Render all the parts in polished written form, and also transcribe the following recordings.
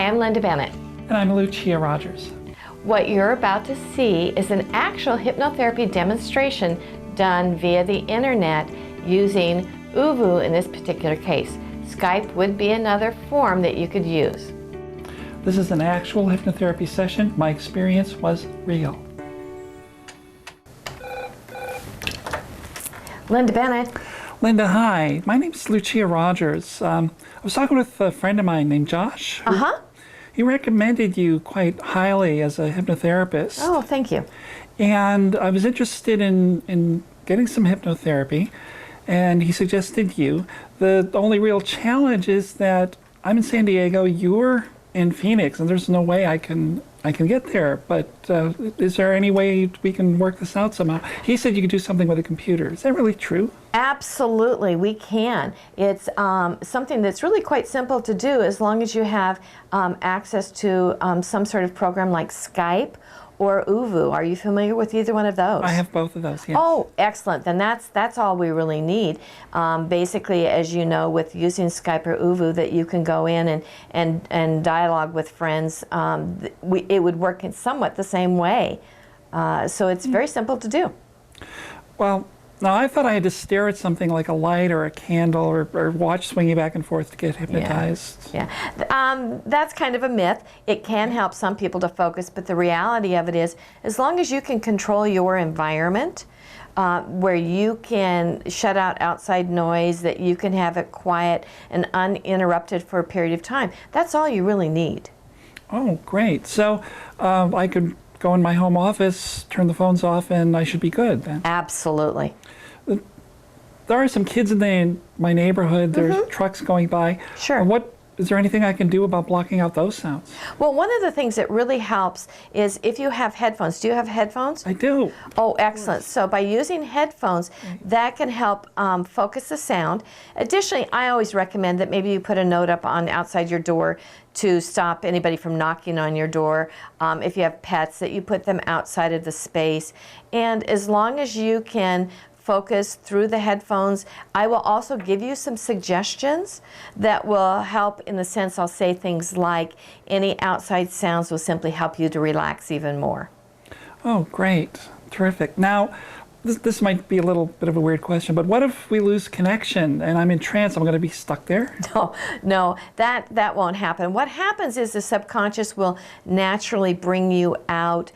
Hi, I'm Linda Bennett. And I'm Lucia Rogers. What you're about to see is an actual hypnotherapy demonstration done via the internet using uvu in this particular case. Skype would be another form that you could use. This is an actual hypnotherapy session. My experience was real. Linda Bennett. Linda, hi. My name's Lucia Rogers. I was talking with a friend of mine named Josh. He recommended you quite highly as a hypnotherapist. Oh, thank you. And I was interested in getting some hypnotherapy, and he suggested you. The only real challenge is that I'm in San Diego, you're in Phoenix, and there's no way I can get there. But is there any way we can work this out somehow? He said you could do something with a computer. Is that really true? Absolutely, we can. It's something that's really quite simple to do as long as you have access to some sort of program like Skype or uvu. Are you familiar with either one of those? I have both of those, yes. Oh, excellent. Then that's all we really need. Basically, as you know, with using Skype or uvu, that you can go in and dialogue with friends. It would work in somewhat the same way. So it's very simple to do. Well, now I thought I had to stare at something like a light or a candle or watch swinging back and forth to get hypnotized. Yeah. That's kind of a myth. It can help some people to focus, but the reality of it is, as long as you can control your environment, where you can shut out outside noise, that you can have it quiet and uninterrupted for a period of time, that's all you really need. Oh, great. So I could go in my home office, turn the phones off, and I should be good then. Absolutely. There are some kids in my neighborhood. There's trucks going by. Sure. Is there anything I can do about blocking out those sounds? Well, one of the things that really helps is if you have headphones. Do you have headphones? I do. Oh, excellent. So by using headphones, that can help focus the sound. Additionally, I always recommend that maybe you put a note up on outside your door to stop anybody from knocking on your door. If you have pets, that you put them outside of the space. And as long as you can focus through the headphones, I will also give you some suggestions that will help, in the sense I'll say things like any outside sounds will simply help you to relax even more. Oh, great. Terrific. Now, this might be a little bit of a weird question, but what if we lose connection and I'm in trance? I'm going to be stuck there? No, that won't happen. What happens is the subconscious will naturally bring you out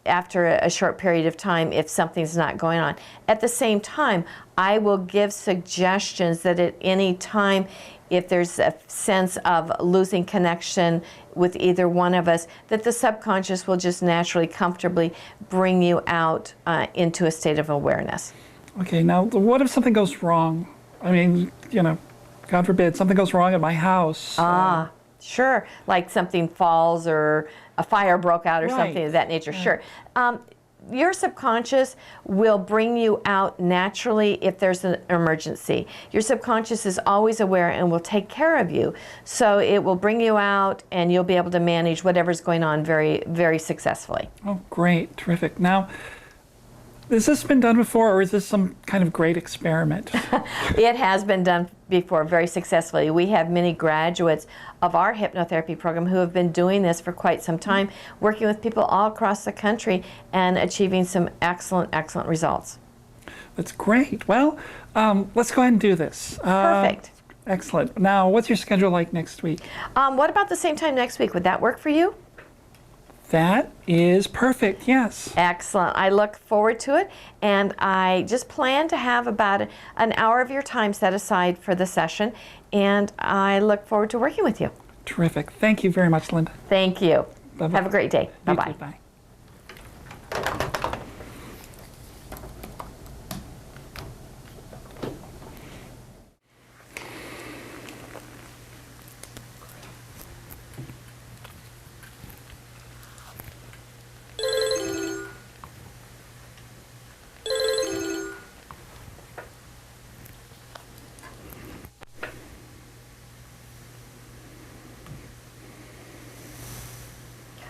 after a short period of time if something's not going on. At the same time, I will give suggestions that at any time, if there's a sense of losing connection with either one of us, that the subconscious will just naturally, comfortably bring you out into a state of awareness. Okay, now what if something goes wrong? I mean, God forbid, something goes wrong at my house. Sure, like something falls or a fire broke out or Right. something of that nature, sure. Your subconscious will bring you out naturally if there's an emergency. Your subconscious is always aware and will take care of you. So it will bring you out and you'll be able to manage whatever's going on very, very successfully. Oh, great. Terrific. Now, has this been done before, or is this some kind of great experiment? It has been done before very successfully. We have many graduates of our hypnotherapy program who have been doing this for quite some time, working with people all across the country and achieving some excellent, excellent results. That's great. Well, let's go ahead and do this. Perfect. Excellent. Now, what's your schedule like next week? What about the same time next week? Would that work for you? That is perfect, yes. Excellent. I look forward to it, and I just plan to have about an hour of your time set aside for the session, and I look forward to working with you. Terrific. Thank you very much, Linda. Thank you. Bye-bye. Have a great day. You Bye-bye. too. Bye.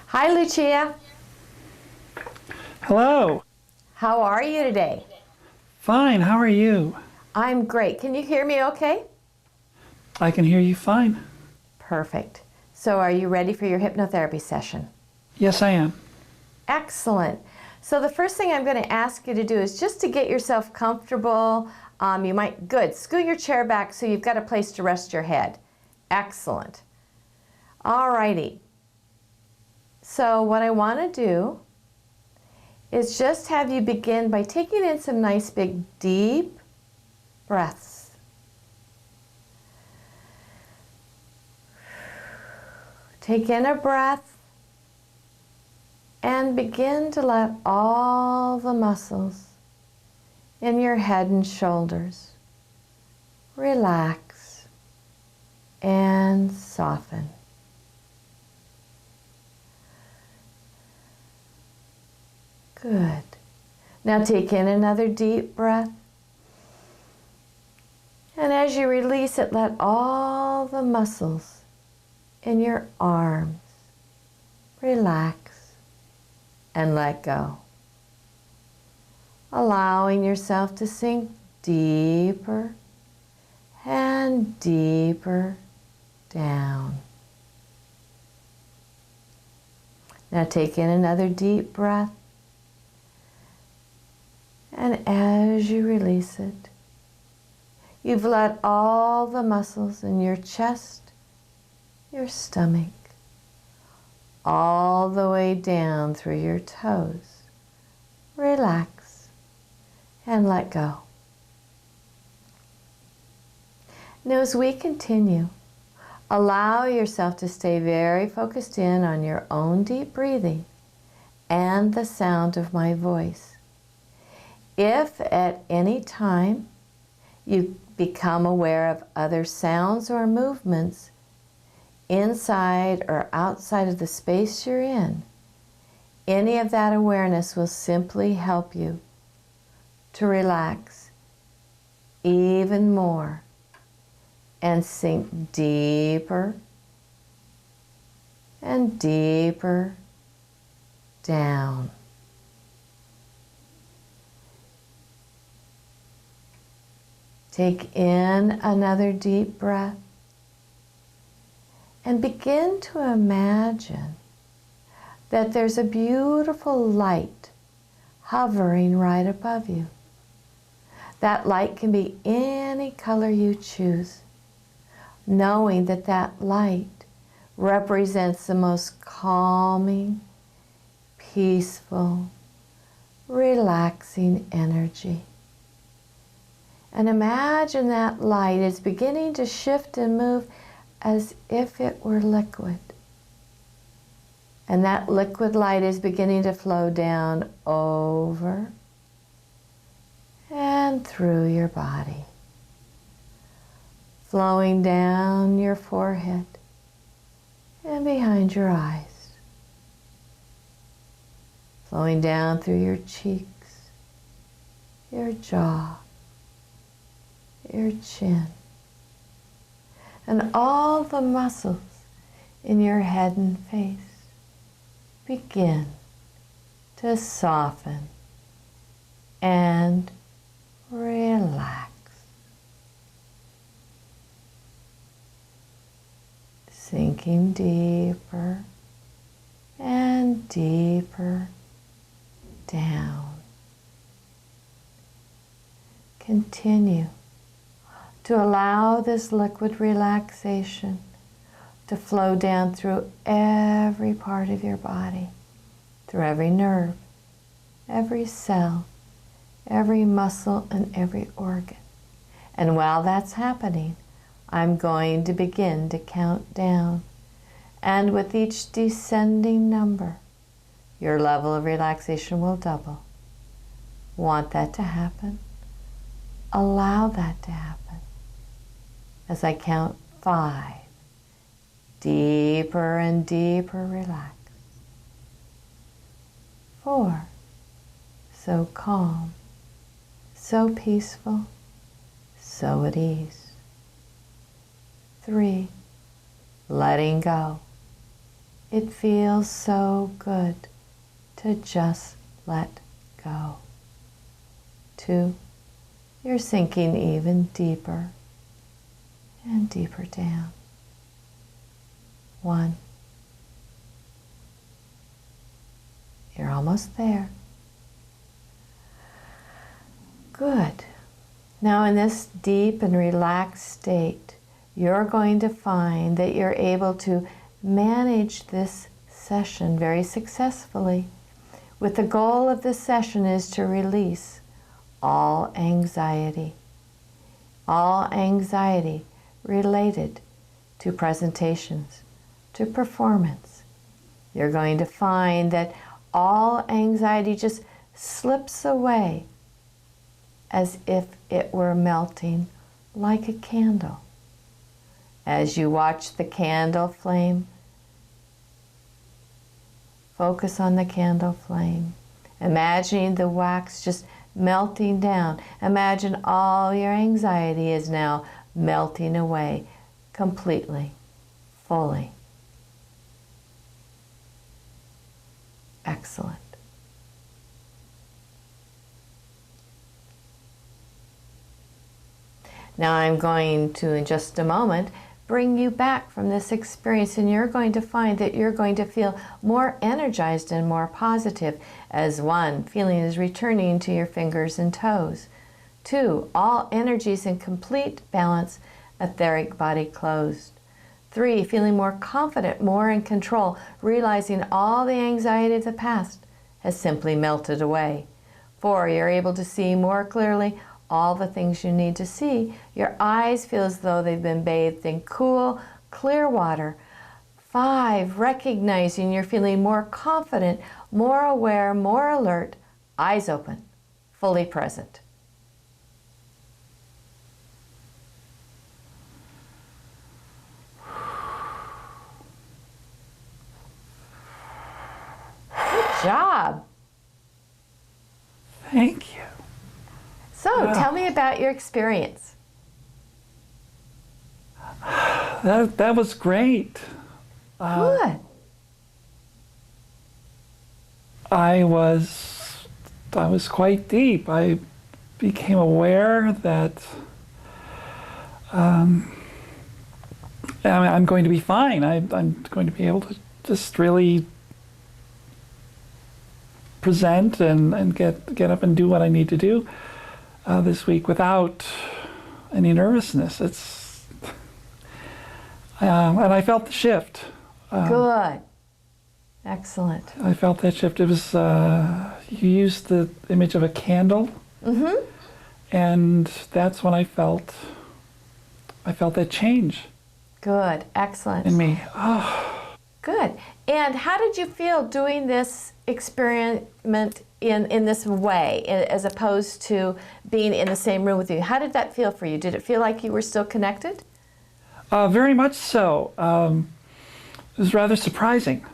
Hi, Lucia. Hello. How are you today? Fine. How are you? I'm great. Can you hear me okay? I can hear you fine. Perfect. So are you ready for your hypnotherapy session? Yes, I am. Excellent. So the first thing I'm going to ask you to do is just to get yourself comfortable. Good. Scoot your chair back so you've got a place to rest your head. Excellent. All righty. So what I want to do is just have you begin by taking in some nice big deep breaths. Take in a breath and begin to let all the muscles in your head and shoulders relax and soften. Good. Now take in another deep breath. And as you release it, let all the muscles in your arms relax and let go. Allowing yourself to sink deeper and deeper down. Now take in another deep breath. And as you release it, you've let all the muscles in your chest, your stomach, all the way down through your toes, relax and let go. Now as we continue, allow yourself to stay very focused in on your own deep breathing and the sound of my voice. If at any time you become aware of other sounds or movements inside or outside of the space you're in, any of that awareness will simply help you to relax even more and sink deeper and deeper down. Take in another deep breath and begin to imagine that there's a beautiful light hovering right above you. That light can be any color you choose, knowing that that light represents the most calming, peaceful, relaxing energy. And imagine that light is beginning to shift and move as if it were liquid. And that liquid light is beginning to flow down over and through your body, flowing down your forehead and behind your eyes, flowing down through your cheeks, your jaw, your chin, and all the muscles in your head and face begin to soften and relax. Sinking deeper and deeper down. Continue to allow this liquid relaxation to flow down through every part of your body, through every nerve, every cell, every muscle, and every organ. And while that's happening, I'm going to begin to count down. And with each descending number, your level of relaxation will double. Want that to happen? Allow that to happen. As I count 5, deeper and deeper relax. 4, so calm, so peaceful, so at ease. 3, letting go. It feels so good to just let go. 2, you're sinking even deeper and deeper down. 1. You're almost there. Good. Now in this deep and relaxed state, you're going to find that you're able to manage this session very successfully. With the goal of this session is to release all anxiety related to presentations, to performance. You're going to find that all anxiety just slips away as if it were melting like a candle. As you watch the candle flame, focus on the candle flame, imagining the wax just melting down. Imagine all your anxiety is now melting away completely, fully. Excellent. Now I'm going to, in just a moment, bring you back from this experience, and you're going to find that you're going to feel more energized and more positive as 1, feeling is returning to your fingers and toes. 2, all energies in complete balance, etheric body closed. 3, feeling more confident, more in control, realizing all the anxiety of the past has simply melted away. 4, you're able to see more clearly all the things you need to see. Your eyes feel as though they've been bathed in cool, clear water. 5, recognizing you're feeling more confident, more aware, more alert, eyes open, fully present. Good job. Thank you. So, tell me about your experience. That was great. Good. I was quite deep. I became aware that I'm going to be fine. I'm going to be able to just really present and get up and do what I need to do this week without any nervousness. And I felt the shift. Good. Excellent. I felt that shift. It was, you used the image of a candle. Mm-hmm. And that's when I felt that change. Good. Excellent. In me. Oh. Good. And how did you feel doing this experiment in this way, as opposed to being in the same room with you? How did that feel for you? Did it feel like you were still connected? Very much so. It was rather surprising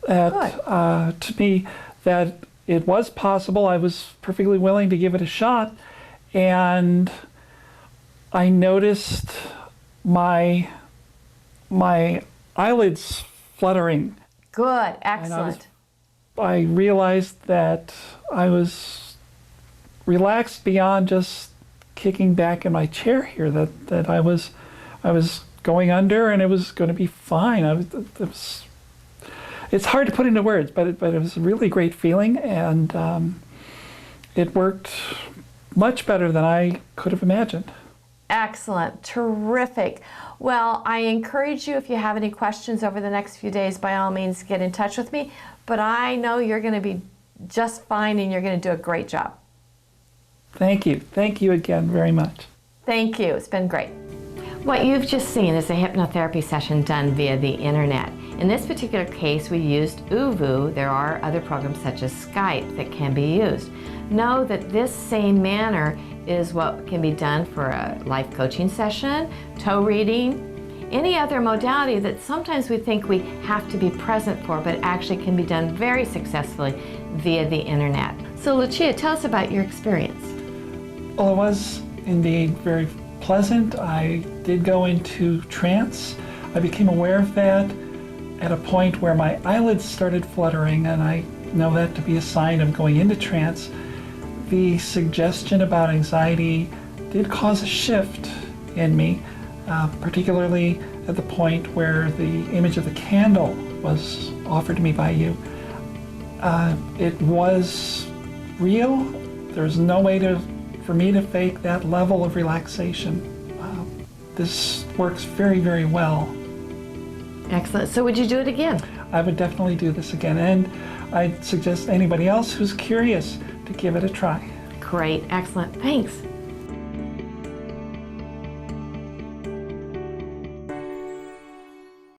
to me that it was possible. I was perfectly willing to give it a shot, and I noticed my eyelids fluttering. Good, excellent. I realized that I was relaxed beyond just kicking back in my chair here, that I was going under and it was going to be fine. It's hard to put into words, but it was a really great feeling, and it worked much better than I could have imagined. Excellent, terrific. Well, I encourage you, if you have any questions over the next few days, by all means get in touch with me, but I know you're going to be just fine and you're going to do a great job. Thank you. Thank you again very much. Thank you. It's been great. What you've just seen is a hypnotherapy session done via the internet. In this particular case, we used Uvu. There are other programs such as Skype that can be used. Know that this same manner is what can be done for a life coaching session, toe reading, any other modality that sometimes we think we have to be present for, but actually can be done very successfully via the internet. So Lucia, tell us about your experience. Well, it was indeed very pleasant. I did go into trance. I became aware of that at a point where my eyelids started fluttering, and I know that to be a sign of going into trance. The suggestion about anxiety did cause a shift in me. particularly at the point where the image of the candle was offered to me by you. It was real. There's no way for me to fake that level of relaxation. This works very, very well. Excellent. So would you do it again? I would definitely do this again, and I'd suggest anybody else who's curious to give it a try. Great. Excellent. Thanks.